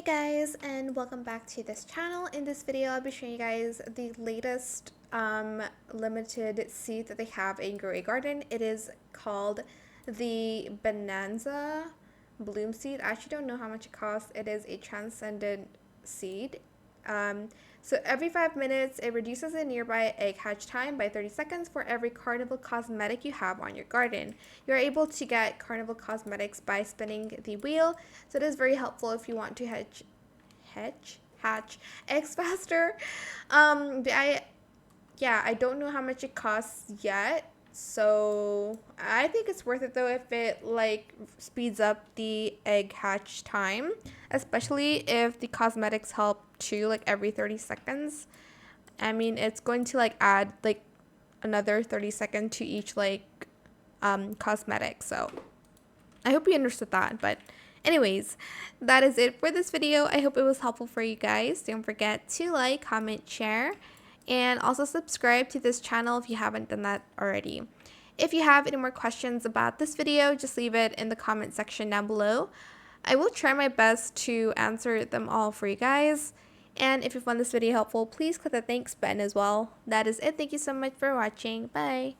Hey guys, and welcome back to this channel. In this video I'll be showing you guys the latest limited seed that they have in Grow a Garden. It is called the Bonanza Bloom Seed. I actually don't know how much it costs. It is a transcendent seed. So every 5 minutes, it reduces the nearby egg hatch time by 30 seconds for every carnival cosmetic you have on your garden. You're able to get carnival cosmetics by spinning the wheel, so it is very helpful if you want to hatch eggs faster. I don't know how much it costs yet, so I think it's worth it though if it like speeds up the egg hatch time, especially if the cosmetics help too, like every 30 seconds. I mean, it's going to like add like another 30 seconds to each like cosmetic. So I hope you understood that. But anyways, that is it for this video. I hope it was helpful for you guys. Don't forget to like, comment, share, and also subscribe to this channel if you haven't done that already. If you have any more questions about this video, just leave it in the comment section down below. I will try my best to answer them all for you guys. And if you found this video helpful, please click the thanks button as well. That is it. Thank you so much for watching. Bye.